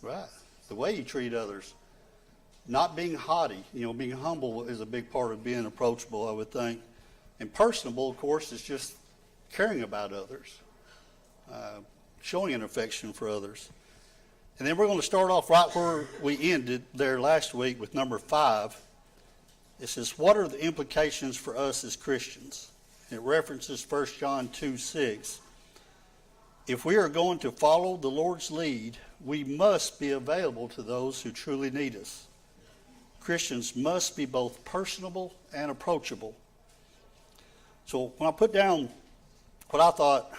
Right. The way you treat others. Not being haughty. Being humble is a big part of being approachable, I would think. And personable, of course, is just caring about others. Showing an affection for others. And then we're going to start off right where we ended there last week with number 5. It says, what are the implications for us as Christians? It references 1 John 2:6. If we are going to follow the Lord's lead, we must be available to those who truly need us. Christians must be both personable and approachable. So when I put down what I thought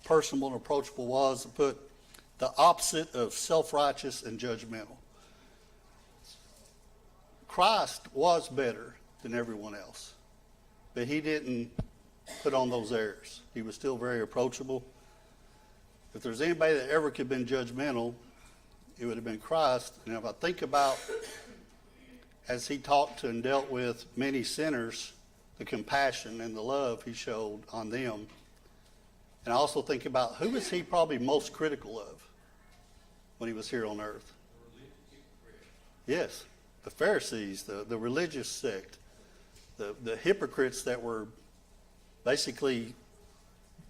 personable and approachable was, I put the opposite of self-righteous and judgmental. Christ was better than everyone else, but he didn't put on those airs. He was still very approachable. If there's anybody that ever could have been judgmental, it would have been Christ. And if I think about, as he talked to and dealt with many sinners, the compassion and the love he showed on them, and I also think about who was he probably most critical of when he was here on earth? Yes, the Pharisees, the religious sect, the hypocrites that were basically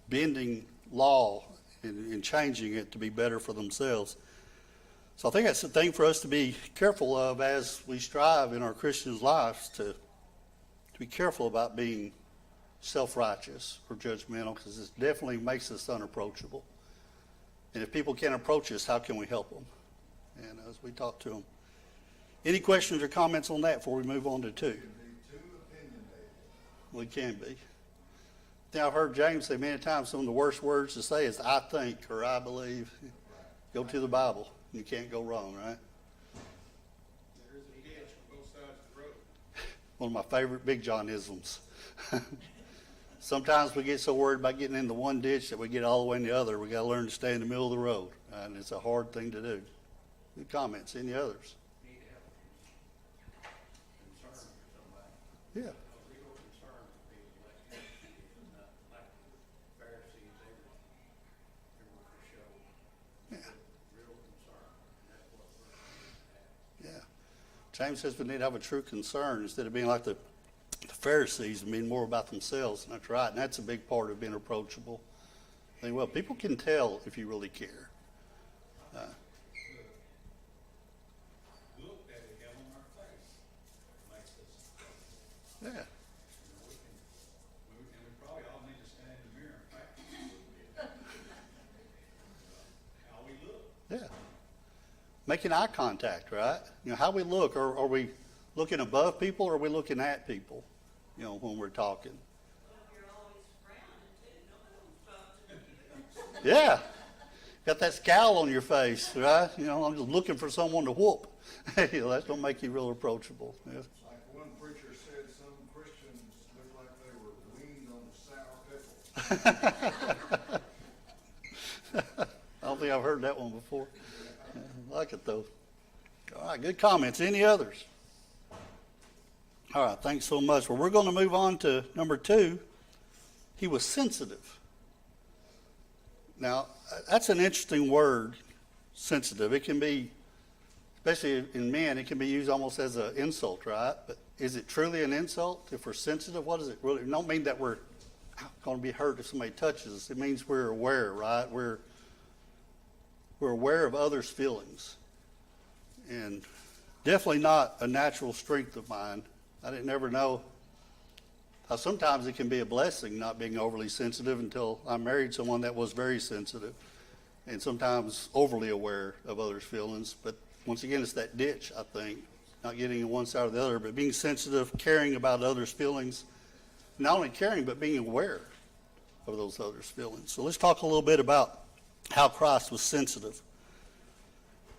bending law and changing it to be better for themselves. So I think that's the thing for us to be careful of as we strive in our Christians' lives to be careful about being self-righteous or judgmental, because it definitely makes us unapproachable. And if people can't approach us, how can we help them? And as we talk to them. Any questions or comments on that before we move on to 2? We can be. Now, I've heard James say many times some of the worst words to say is I think or I believe. Go to the Bible. You can't go wrong, right? There's a ditch on both sides of the road. One of my favorite Big John isms. Sometimes we get so worried about getting in the one ditch that we get all the way in the other. We got to learn to stay in the middle of the road, and it's a hard thing to do. Good comments. Any others? Need to have concern for somebody. Yeah. Real concern for people like the Pharisees, they were for show. Yeah. Real concern. And that's what we're going to have. Yeah. James says we need to have a true concern instead of being like the Pharisees and being more about themselves. And that's right. And that's a big part of being approachable. I think, well, people can tell if you really care. Look at it on our face. Makes us. Yeah. We probably all need to stand in the mirror and practice a little bit. How we look. Yeah. Making eye contact, right? How we look. Are we looking above people or are we looking at people, when we're talking? You're always frowning too. No one will Yeah. Got that scowl on your face, right? I'm just looking for someone to whoop. That don't make you real approachable. Yeah. Like one preacher said, some Christians look like they were weaned on sour pickles. I don't think I've heard that one before. Yeah, I like it though. All right, good comments. Any others? All right, thanks so much. Well, we're going to move on to number 2. He was sensitive. Now, that's an interesting word, sensitive. It can be, especially in men, it can be used almost as an insult, right? But is it truly an insult if we're sensitive? What is it really? It don't mean that we're going to be hurt if somebody touches us. It means we're aware, right? We're aware of others' feelings. And definitely not a natural strength of mine. I didn't ever know how sometimes it can be a blessing not being overly sensitive until I married someone that was very sensitive and sometimes overly aware of others' feelings. But once again, it's that ditch, I think, not getting on one side or the other, but being sensitive, caring about others' feelings, not only caring, but being aware of those others' feelings. So let's talk a little bit about how Christ was sensitive.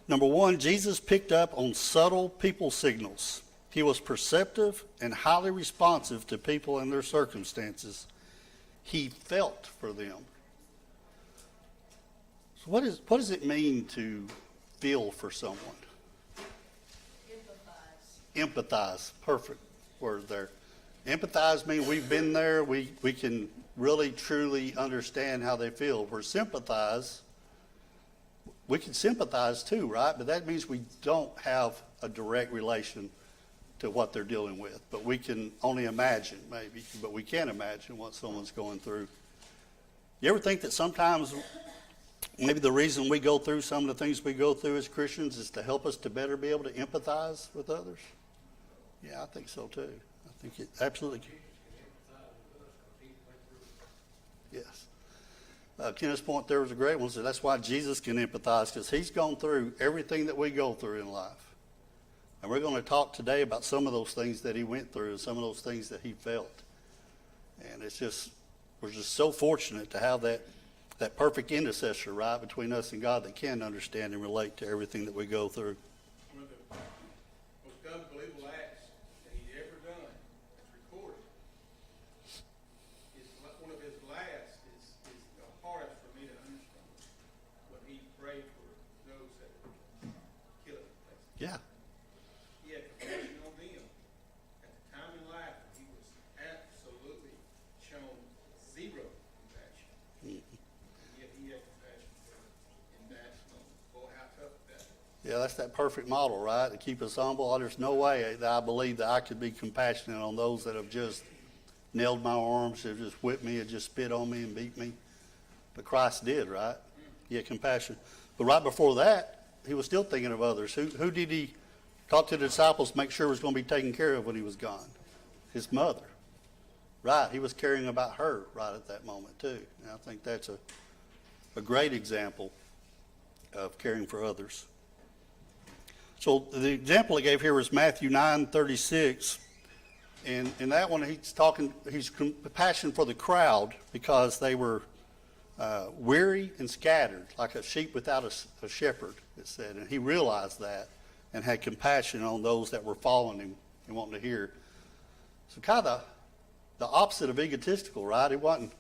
Number 1, Jesus picked up on subtle people signals. He was perceptive and highly responsive to people and their circumstances. He felt for them. So what does it mean to feel for someone? Empathize. Perfect word there. Empathize means we've been there. We can really, truly understand how they feel. Where sympathize, we can sympathize too, right? But that means we don't have a direct relation to what they're dealing with. But we can only imagine, maybe. But we can imagine what someone's going through. You ever think that sometimes maybe the reason we go through some of the things we go through as Christians is to help us to better be able to empathize with others? Yeah, I think so too. I think it absolutely can. Yes. Kenneth's point there was a great one. So that's why Jesus can empathize, because he's gone through everything that we go through in life. And we're going to talk today about some of those things that he went through and some of those things that he felt. And it's just, we're just so fortunate to have that perfect intercessor, right, between us and God that can understand and relate to everything that we go through. One of the most unbelievable acts that he'd ever done, that's recorded, is one of his last is the hardest for me to understand. When he prayed for those that were killing him. Yeah. He had compassion on them. At the time in life, he was absolutely shown zero compassion. Mm-hmm. Yet he had compassion for them in that moment. Boy, how tough that is. Yeah, that's that perfect model, right? To keep us humble. There's no way that I believe that I could be compassionate on those that have just nailed my arms, have just whipped me, have just spit on me and beat me. But Christ did, right? He had compassion. But right before that, he was still thinking of others. Who did he talk to the disciples, make sure was going to be taken care of when he was gone? His mother. Right, he was caring about her right at that moment too. And I think that's a great example of caring for others. So the example I gave here was Matthew 9:36. And in that one, he's compassion for the crowd because they were weary and scattered, like a sheep without a shepherd, it said. And he realized that and had compassion on those that were following him and wanting to hear. So kind of the opposite of egotistical, right? He wasn't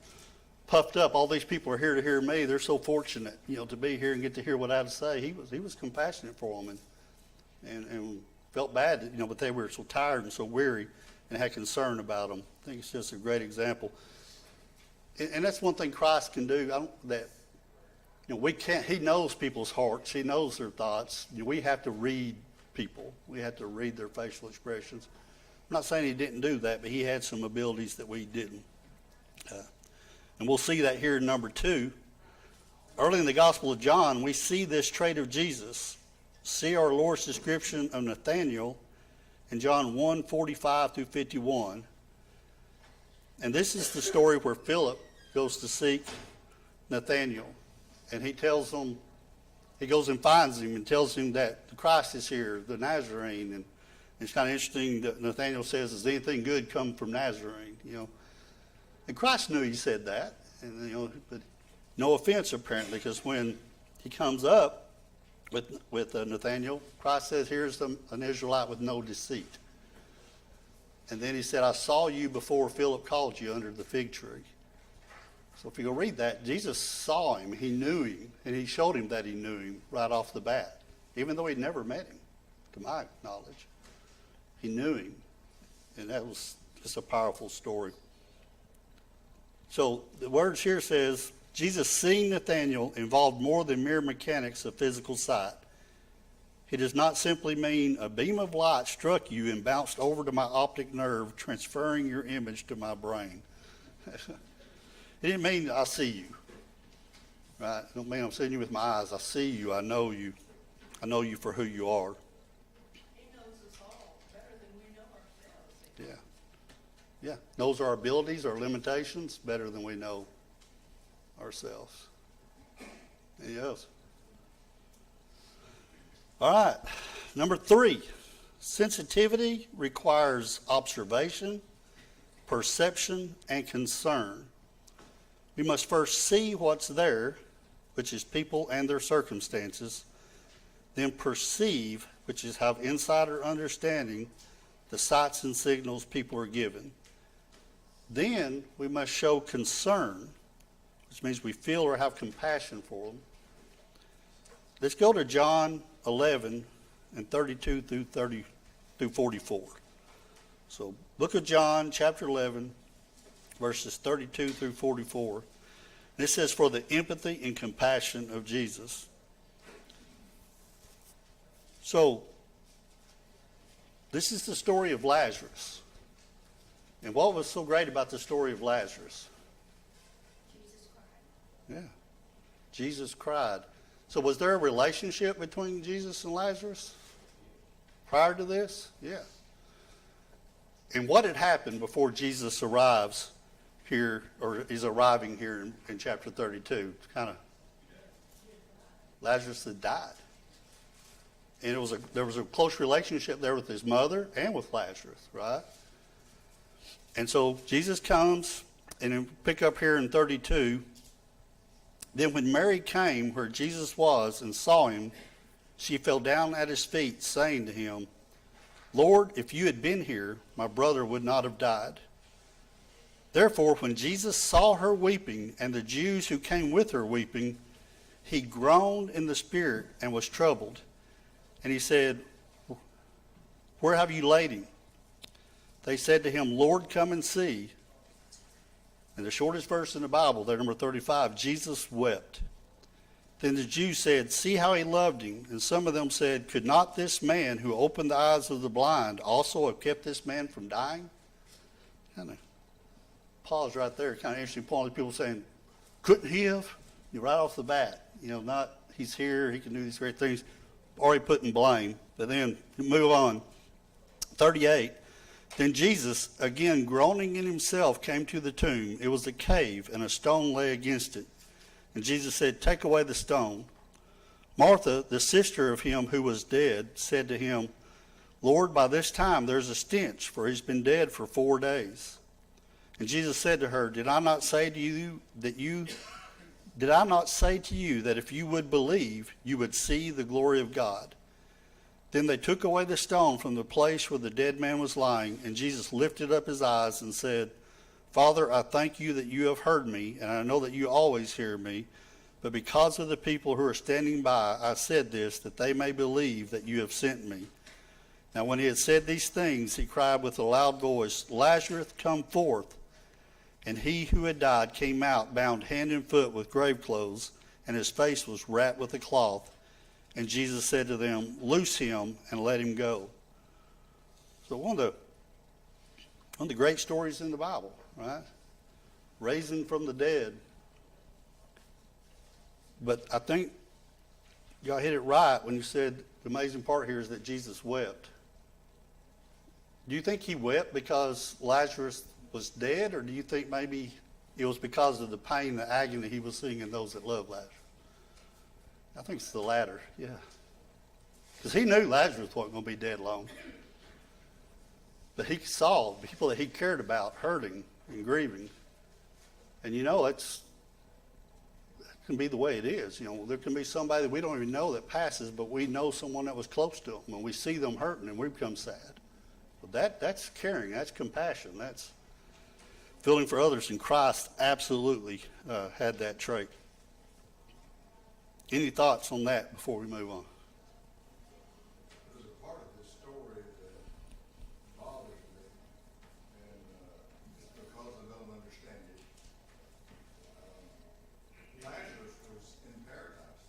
puffed up. All these people are here to hear me. They're so fortunate, to be here and get to hear what I have to say. He was compassionate for them and felt bad, but they were so tired and so weary and had concern about them. I think it's just a great example. And that's one thing Christ can do. We can't. He knows people's hearts. He knows their thoughts. We have to read people. We have to read their facial expressions. I'm not saying he didn't do that, but he had some abilities that we didn't. And we'll see that here in number 2. Early in the Gospel of John, we see this trait of Jesus. See our Lord's description of Nathanael in John 1:45-51. And this is the story where Philip goes to seek Nathanael. And he goes and finds him and tells him that the Christ is here, the Nazarene. And it's kind of interesting that Nathanael says, "Does anything good come from Nazarene?" And Christ knew he said that. And, but no offense apparently, because when he comes up with Nathanael, Christ says, "Here's an Israelite with no deceit." And then he said, "I saw you before Philip called you under the fig tree." So if you go read that, Jesus saw him, he knew him, and he showed him that he knew him right off the bat, even though he'd never met him, to my knowledge. He knew him, and that was just a powerful story. So the words here says, Jesus seeing Nathanael involved more than mere mechanics of physical sight. He does not simply mean a beam of light struck you and bounced over to my optic nerve, transferring your image to my brain. He didn't mean I see you. Right? It don't mean I'm seeing you with my eyes. I see you. I know you. I know you for who you are. He knows us all better than we know ourselves. Yeah. Yeah. Knows our abilities, our limitations better than we know ourselves. Anything else? All right. Number 3. Sensitivity requires observation, perception, and concern. We must first see what's there, which is people and their circumstances, then perceive, which is have insider understanding, the sights and signals people are given. Then we must show concern, which means we feel or have compassion for them. Let's go to John 11 and 32 through 44. So book of John, chapter 11, verses 32 through 44. And it says, "For the empathy and compassion of Jesus. So, this is the story of Lazarus. And what was so great about the story of Lazarus? Jesus cried. Yeah. Jesus cried. So was there a relationship between Jesus and Lazarus prior to this? Yeah. And what had happened before Jesus arrives here, or is arriving here in chapter 32? Kind of, Lazarus had died. And there was a close relationship there with his mother and with Lazarus, right? And so Jesus comes, and then pick up here in 32. Then when Mary came where Jesus was and saw him, she fell down at his feet, saying to him, Lord, if you had been here, my brother would not have died. Therefore, when Jesus saw her weeping, and the Jews who came with her weeping, he groaned in the spirit and was troubled. And he said, where have you laid him? They said to him, Lord, come and see. And the shortest verse in the Bible, there, number 35, Jesus wept. Then the Jews said, see how he loved him. And some of them said, could not this man who opened the eyes of the blind also have kept this man from dying? Kind of pause right there. Kind of interesting point. People saying, couldn't he have? Right off the bat, not he's here, he can do these great things. Already putting blame. But then move on. 38. Then Jesus, again groaning in himself, came to the tomb. It was a cave, and a stone lay against it. And Jesus said, take away the stone. Martha, the sister of him who was dead, said to him, Lord, by this time there's a stench, for he's been dead for 4 days. And Jesus said to her, did I not say to you that if you would believe, you would see the glory of God? Then they took away the stone from the place where the dead man was lying, and Jesus lifted up his eyes and said, Father, I thank you that you have heard me, and I know that you always hear me. But because of the people who are standing by, I said this, that they may believe that you have sent me. Now when he had said these things, he cried with a loud voice, Lazarus, come forth. And he who had died came out, bound hand and foot with grave clothes, and his face was wrapped with a cloth. And Jesus said to them, loose him and let him go. So one of the great stories in the Bible, right? Raising from the dead. But I think y'all hit it right when you said the amazing part here is that Jesus wept. Do you think he wept because Lazarus was dead, or do you think maybe it was because of the pain, the agony he was seeing in those that loved Lazarus? I think it's the latter, yeah. Because he knew Lazarus wasn't going to be dead long. But he saw people that he cared about hurting and grieving. And that can be the way it is. There can be somebody that we don't even know that passes, but we know someone that was close to them, and we see them hurting, and we become sad. But that's caring, that's compassion, that's feeling for others, and Christ absolutely had that trait. Any thoughts on that before we move on? There's a part of this story that bothers me, and it's because I don't understand it. Lazarus was in paradise.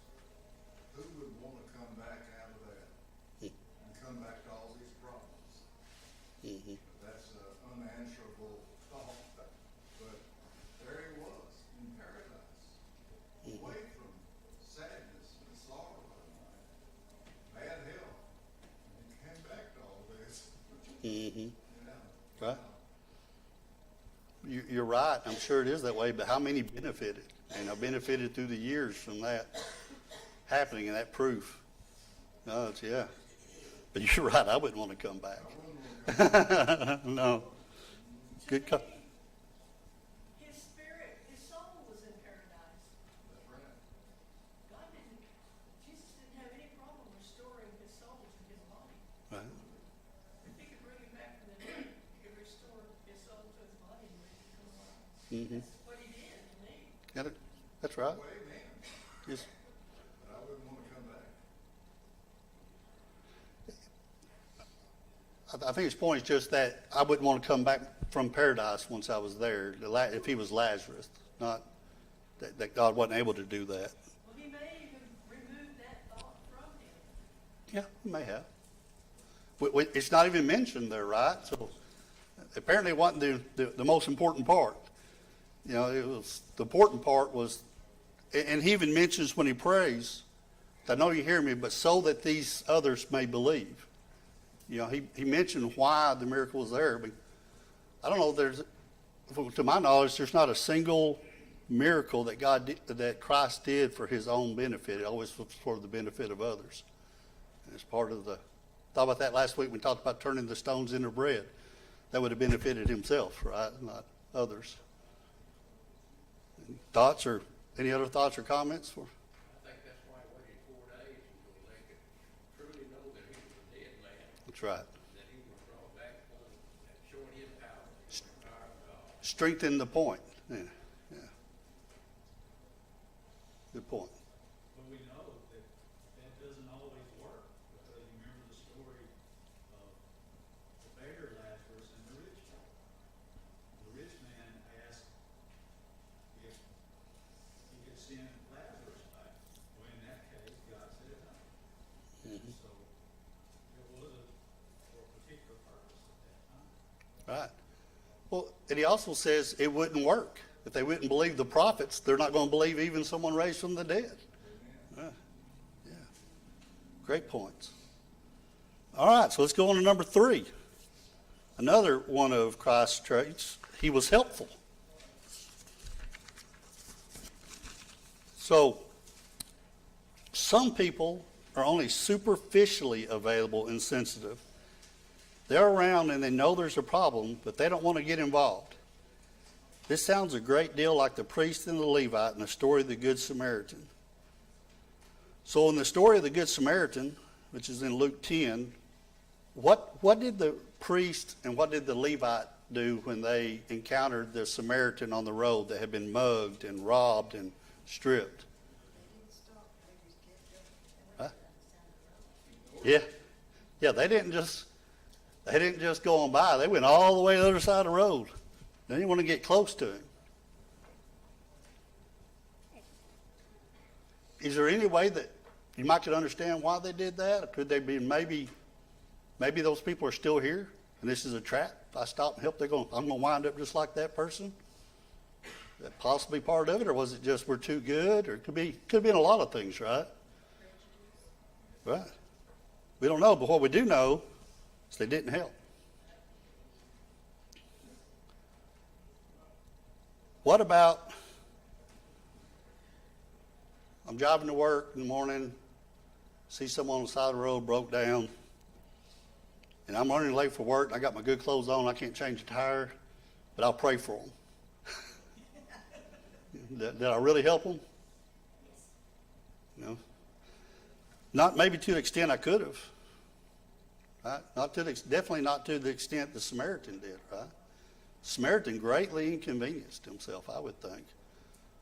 Who would want to come back out of that and come back to all these problems? Mm-hmm. That's an unanswerable thought, but there he was in paradise, away from sadness and sorrow and bad health. And he came back to all this. Mm-hmm. Yeah. Right? You're right. I'm sure it is that way, but how many benefited? And I benefited through the years from that happening and that proof. No, yeah. But you're right. I wouldn't want to come back. No. Good call. His spirit, his soul was in paradise. That's right. Jesus didn't have any problem restoring his soul to his body. Right. If he could bring him back from the dead, he could restore his soul to his body and make it come alive. Mm-hmm. That's what he did to me. That's right. Well, amen. Yes. But I wouldn't want to come back. I think his point is just that I wouldn't want to come back from paradise once I was there, if he was Lazarus, not that God wasn't able to do that. Well, he may even remove that thought from him. Yeah, he may have. It's not even mentioned there, right? So apparently it wasn't the most important part. You know, it was the important part was, and he even mentions when he prays, I know you hear me, but so that these others may believe. You know, he mentioned why the miracle was there. But I don't know, to my knowledge, there's not a single miracle that Christ did for his own benefit. It always was for the benefit of others. And it's part of thought about that last week when we talked about turning the stones into bread. That would have benefited himself, right? Not others. Thoughts or any other thoughts or comments? I think that's why he waited 4 days until they could truly know that he was a dead man, That's right. that he was brought back home, and showing his power, the power of God. Strengthen the point. Yeah. Good point. But we know that doesn't always work, because you remember the story of the beggar Lazarus and the rich man. The rich man asked if he could send Lazarus back. Well, in that case, God said no. So it was for a particular purpose at that time. Right. Well, and he also says it wouldn't work. If they wouldn't believe the prophets, they're not going to believe even someone raised from the dead. Yeah. Great points. All right, so let's go on to number 3. Another one of Christ's traits, he was helpful. So, some people are only superficially available and sensitive. They're around and they know there's a problem, but they don't want to get involved. This sounds a great deal like the priest and the Levite in the story of the Good Samaritan. So in the story of the Good Samaritan, which is in Luke 10, what did the priest and what did the Levite do when they encountered the Samaritan on the road that had been mugged and robbed and stripped? Huh? Yeah, they didn't just go on by. They went all the way to the other side of the road. They didn't want to get close to him. Is there any way that you might could understand why they did that? Or could they be maybe those people are still here and this is a trap? If I stop and help, I'm going to wind up just like that person? Is that possibly part of it, or was it just we're too good? Or it could have been a lot of things, right? Right. We don't know, but what we do know is they didn't help. What about, I'm driving to work in the morning, see someone on the side of the road broke down, and I'm running late for work, and I got my good clothes on, I can't change a tire, but I'll pray for them. Did I really help them? No. Not maybe to the extent I could have. Right? Definitely not to the extent the Samaritan did, right? Samaritan greatly inconvenienced himself, I would think.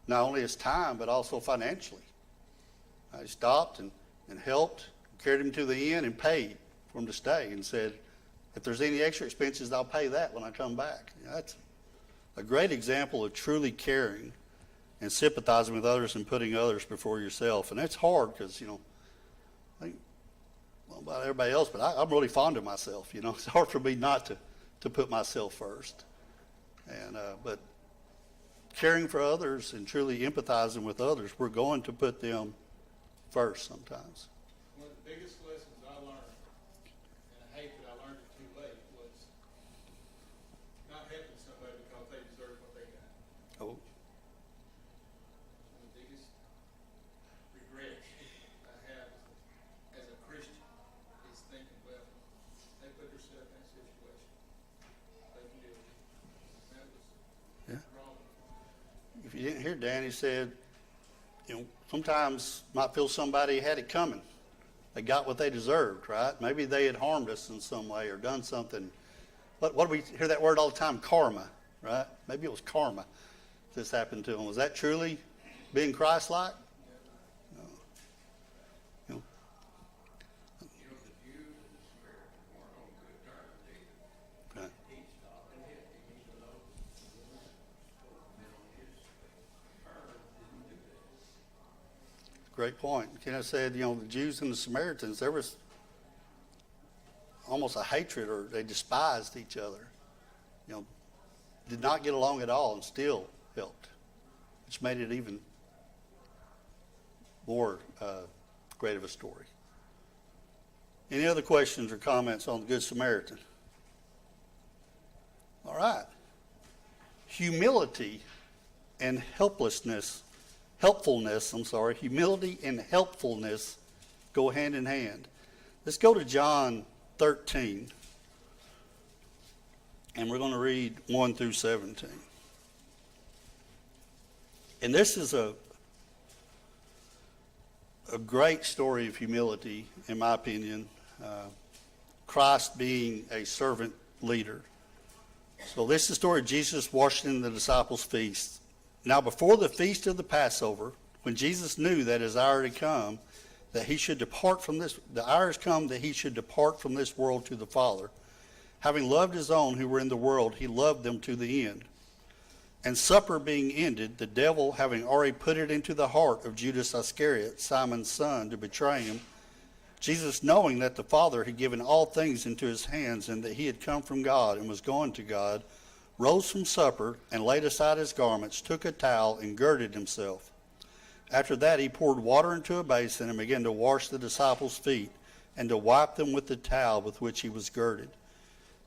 Not only his time, but also financially. He stopped and helped, carried him to the inn and paid for him to stay and said, if there's any extra expenses, I'll pay that when I come back. That's a great example of truly caring and sympathizing with others and putting others before yourself. And that's hard because, I think, well, about everybody else, but I'm really fond of myself. It's hard for me not to put myself first. And but caring for others and truly empathizing with others, we're going to put them first sometimes. One of the biggest lessons I learned, and I hate that I learned it too late, was not helping somebody because they deserve what they got. Oh, One of the biggest regrets I have as a Christian is thinking, well, they put themselves in that situation. They can deal with it. That was Yeah. wrong. if you didn't hear Dan, he said, sometimes might feel somebody had it coming. They got what they deserved, right? Maybe they had harmed us in some way or done something. What do we hear that word all the time? Karma, right? Maybe it was karma this happened to them. Was that truly being Christ-like? No. The Jews and the Samaritans weren't on good terms either. Right. He stopped and helped him, even though the woman spoke on his terms, didn't do that. Great point. Kenneth said, the Jews and the Samaritans, there was almost a hatred, or they despised each other. You know, did not get along at all and still helped, which made it even more great of a story. Any other questions or comments on the Good Samaritan? All right. Humility and humility and helpfulness go hand in hand. Let's go to John 13, and we're going to read 1 through 17. And this is a great story of humility, in my opinion. Christ being a servant leader. So this is the story of Jesus washing the disciples' feet. Now before the feast of the Passover, when Jesus knew that his hour had come, that he should depart from this, the hour has come that he should depart from this world to the Father. Having loved his own who were in the world, he loved them to the end. And supper being ended, the devil, having already put it into the heart of Judas Iscariot, Simon's son, to betray him, Jesus, knowing that the Father had given all things into his hands, and that he had come from God and was going to God, rose from supper and laid aside his garments, took a towel and girded himself. After that he poured water into a basin and began to wash the disciples' feet and to wipe them with the towel with which he was girded.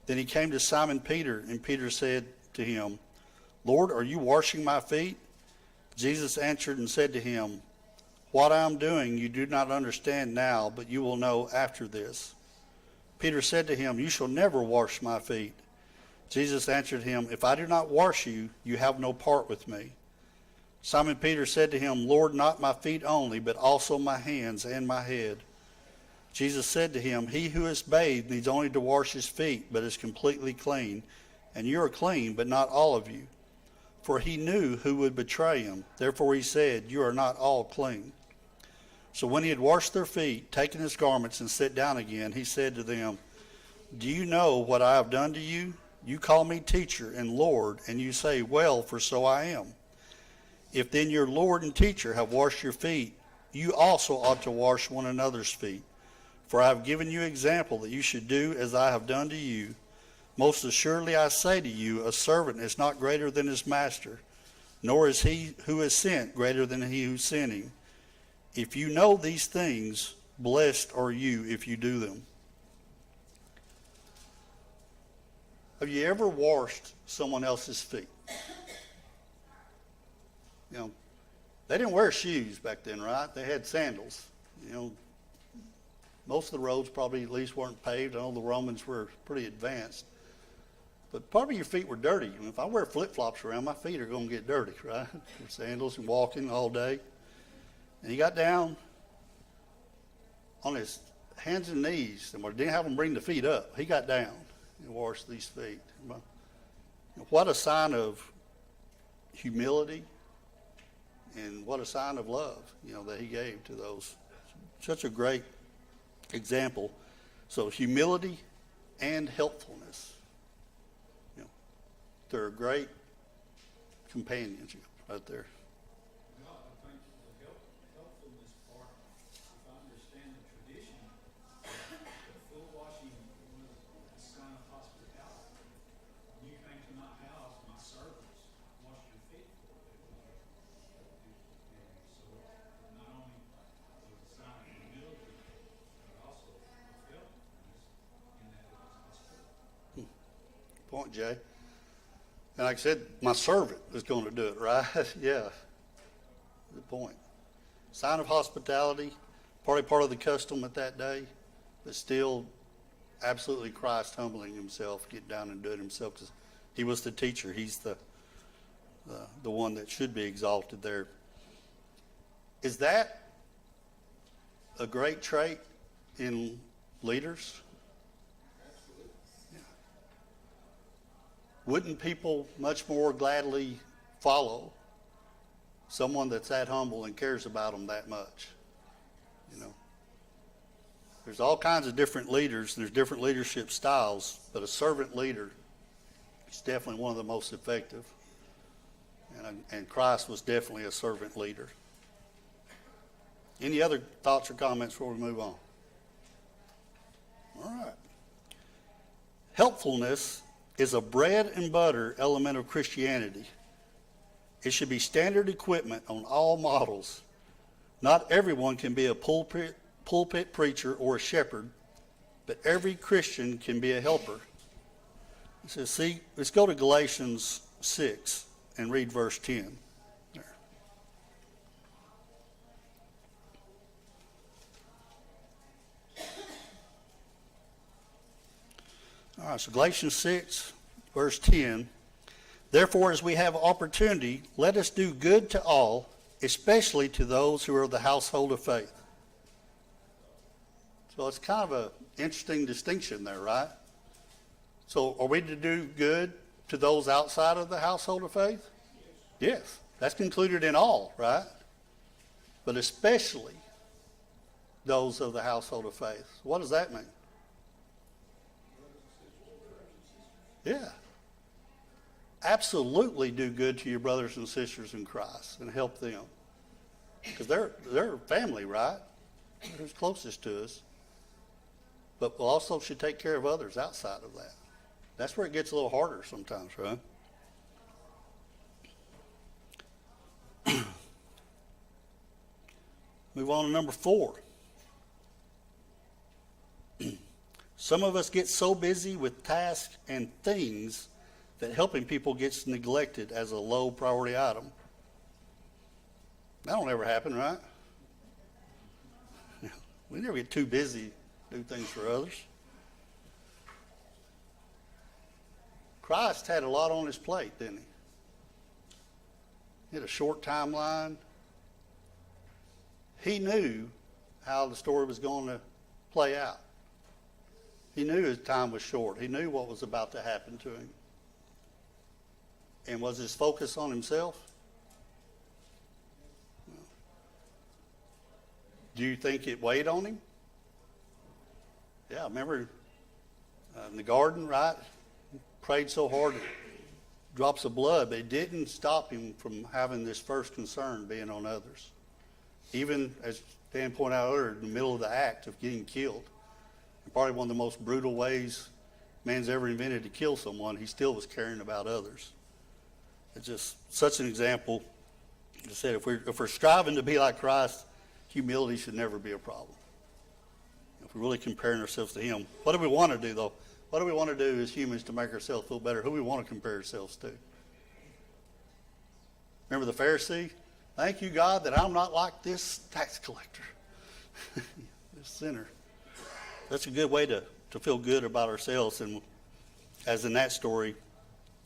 Then he came to Simon Peter, and Peter said to him, Lord, are you washing my feet? Jesus answered and said to him, What I am doing you do not understand now, but you will know after this. Peter said to him, You shall never wash my feet. Jesus answered him, If I do not wash you, you have no part with me. Simon Peter said to him, Lord, not my feet only, but also my hands and my head. Jesus said to him, He who is bathed needs only to wash his feet, but is completely clean. And you are clean, but not all of you. For he knew who would betray him. Therefore he said, You are not all clean. So when he had washed their feet, taken his garments, and sat down again, he said to them, Do you know what I have done to you? You call me teacher and Lord, and you say, Well, for so I am. If then your Lord and teacher have washed your feet, you also ought to wash one another's feet. For I have given you example that you should do as I have done to you. Most assuredly I say to you, a servant is not greater than his master, nor is he who is sent greater than he who sent him. If you know these things, blessed are you if you do them. Have you ever washed someone else's feet? You know, they didn't wear shoes back then, right? They had sandals. You know, most of the roads probably at least weren't paved. I know the Romans were pretty advanced. But probably your feet were dirty. If I wear flip-flops around, my feet are going to get dirty, right? With sandals and walking all day. And he got down on his hands and knees, and didn't have him bring the feet up. He got down and washed these feet. What a sign of humility, and what a sign of love, that he gave to those. Such a great example. So humility and helpfulness. They're a great companionship right there. Well, I think the helpfulness part, if I understand the tradition, the foot washing was a sign of hospitality. When you came to my house, my servants washed your feet for you. And so not only was it a sign of humility, but also of helpfulness in that it was hospitable. Point, Jay. And like I said, my servant is going to do it, right? Yeah. Good point. Sign of hospitality, probably part of the custom at that day, but still absolutely Christ humbling himself, get down and do it himself, because he was the teacher. He's the one that should be exalted there. Is that a great trait in leaders? Wouldn't people much more gladly follow someone that's that humble and cares about them that much? There's all kinds of different leaders. There's different leadership styles, but a servant leader is definitely one of the most effective. And Christ was definitely a servant leader. Any other thoughts or comments before we move on? All right. Helpfulness is a bread and butter element of Christianity. It should be standard equipment on all models. Not everyone can be a pulpit preacher or a shepherd, but every Christian can be a helper. It says, see, let's go to Galatians 6 and read verse 10. There. All right, so Galatians 6, verse 10. Therefore, as we have opportunity, let us do good to all, especially to those who are of the household of faith. So it's kind of an interesting distinction there, right? So are we to do good to those outside of the household of faith? Yes. That's included in all, right? But especially those of the household of faith. What does that mean? Yeah. Absolutely do good to your brothers and sisters in Christ and help them. Because they're family, right? They're who's closest to us. But we also should take care of others outside of that. That's where it gets a little harder sometimes, right? Move on to number 4. Some of us get so busy with tasks and things that helping people gets neglected as a low priority item. That don't ever happen, right? We never get too busy to do things for others. Christ had a lot on his plate, didn't he? He had a short timeline. He knew how the story was going to play out. He knew his time was short. He knew what was about to happen to him. And was his focus on himself? No. Do you think it weighed on him? Yeah, remember in the garden, right? Prayed so hard, drops of blood, but it didn't stop him from having this first concern being on others. Even, as Dan pointed out earlier, in the middle of the act of getting killed, and probably one of the most brutal ways man's ever invented to kill someone, he still was caring about others. It's just such an example. I said, if we're striving to be like Christ, humility should never be a problem. If we're really comparing ourselves to him, what do we want to do, though? What do we want to do as humans to make ourselves feel better? Who do we want to compare ourselves to? Remember the Pharisee? Thank you, God, that I'm not like this tax collector, this sinner. That's a good way to feel good about ourselves. And as in that story,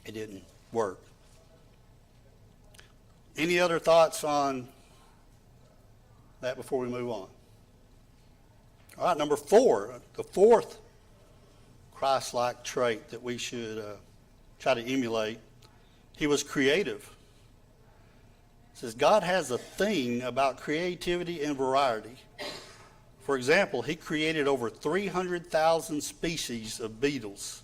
it didn't work. Any other thoughts on that before we move on? All right, number 4, the fourth Christ-like trait that we should try to emulate. He was creative. It says God has a thing about creativity and variety. For example, he created over 300,000 species of beetles.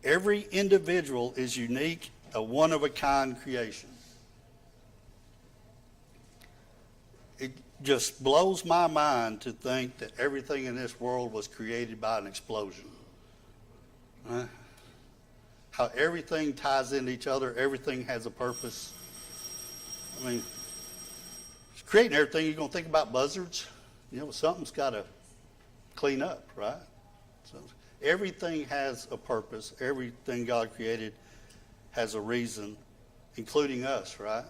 Every individual is unique, a one-of-a-kind creation. It just blows my mind to think that everything in this world was created by an explosion. How everything ties into each other, everything has a purpose. I mean, creating everything, you're going to think about buzzards. You know, something's got to clean up, right? So everything has a purpose. Everything God created has a reason, including us, right?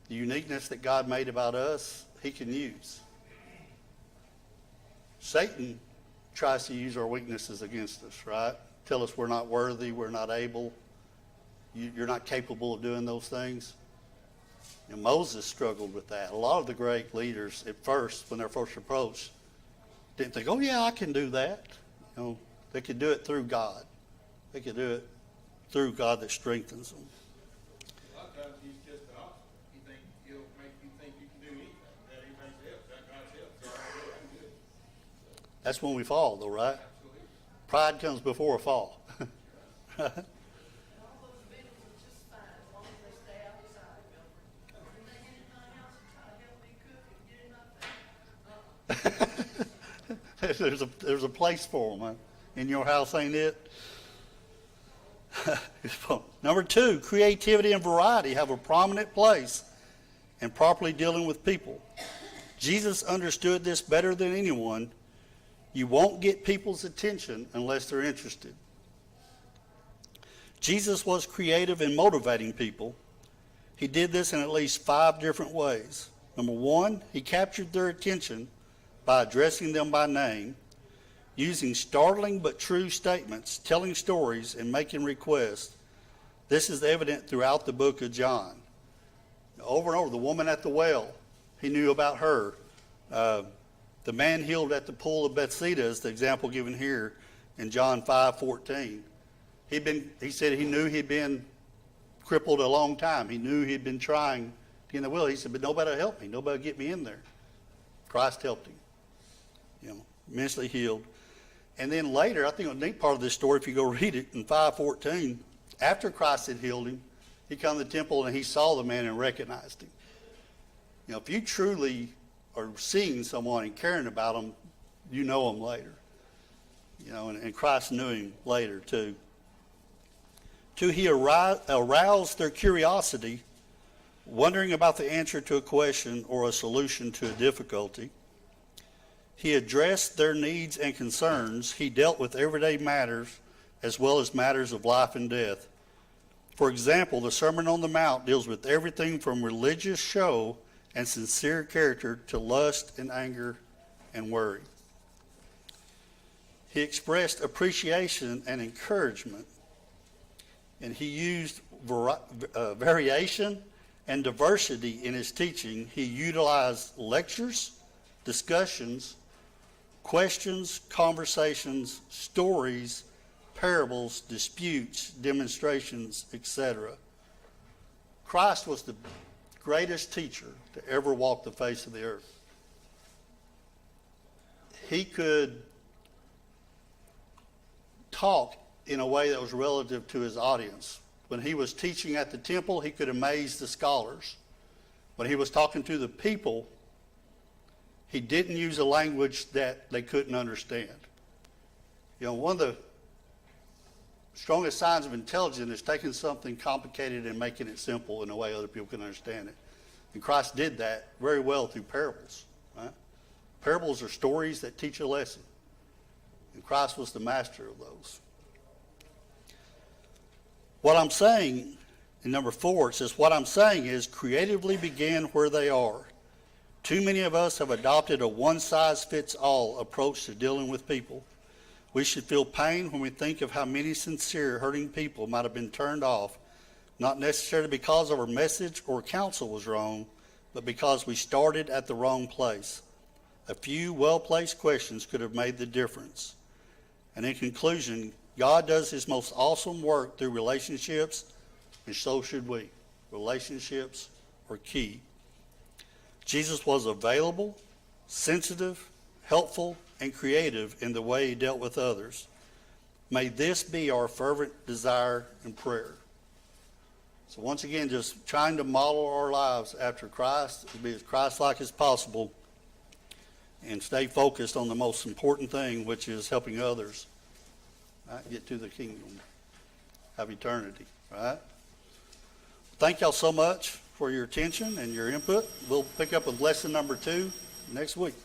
The uniqueness that God made about us, he can use. Satan tries to use our weaknesses against us, right? Tell us we're not worthy, we're not able, you're not capable of doing those things. And Moses struggled with that. A lot of the great leaders at first, when they're first approached, didn't think, oh yeah, I can do that. You know, they could do it through God. They could do it through God that strengthens them. A lot of times he's just the opposite. He'll make you think you can do anything. That anybody's help, that God's help. So I'm good. That's when we fall, though, right? Absolutely. Pride comes before a fall. And all those beetles are just fine as long as they stay outside, Milford. When they get in my house and try to help me cook and get in my face, There's a place for them, huh? in your house ain't it? Number 2, creativity and variety have a prominent place in properly dealing with people. Jesus understood this better than anyone. You won't get people's attention unless they're interested. Jesus was creative in motivating people. He did this in at least 5 different ways. Number 1, he captured their attention by addressing them by name, using startling but true statements, telling stories, and making requests. This is evident throughout the book of John. Over and over, the woman at the well, he knew about her. The man healed at the pool of Bethsaida is the example given here in John 5:14. He said he knew he'd been crippled a long time. He knew he'd been trying to get in the will. He said, but nobody will help me. Nobody will get me in there. Christ helped him. Immensely healed. And then later, I think a neat part of this story, if you go read it in 5:14, after Christ had healed him, he come to the temple and he saw the man and recognized him. If you truly are seeing someone and caring about them, you know them later. And Christ knew him later too. 2, he aroused their curiosity, wondering about the answer to a question or a solution to a difficulty. He addressed their needs and concerns. He dealt with everyday matters as well as matters of life and death. For example, the Sermon on the Mount deals with everything from religious show and sincere character to lust and anger and worry. He expressed appreciation and encouragement, and he used variation and diversity in his teaching. He utilized lectures, discussions, questions, conversations, stories, parables, disputes, demonstrations, etc. Christ was the greatest teacher to ever walk the face of the earth. He could talk in a way that was relative to his audience. When he was teaching at the temple, he could amaze the scholars. When he was talking to the people, he didn't use a language that they couldn't understand. One of the strongest signs of intelligence is taking something complicated and making it simple in a way other people can understand it. And Christ did that very well through parables. Right? Parables are stories that teach a lesson. And Christ was the master of those. What I'm saying, in number 4, it says, what I'm saying is creatively begin where they are. Too many of us have adopted a one-size-fits-all approach to dealing with people. We should feel pain when we think of how many sincere, hurting people might have been turned off, not necessarily because our message or counsel was wrong, but because we started at the wrong place. A few well-placed questions could have made the difference. And in conclusion, God does his most awesome work through relationships, and so should we. Relationships are key. Jesus was available, sensitive, helpful, and creative in the way he dealt with others. May this be our fervent desire and prayer. So once again, just trying to model our lives after Christ, to be as Christ-like as possible, and stay focused on the most important thing, which is helping others get to the kingdom, have eternity, right? Thank y'all so much for your attention and your input. We'll pick up with lesson number 2 next week.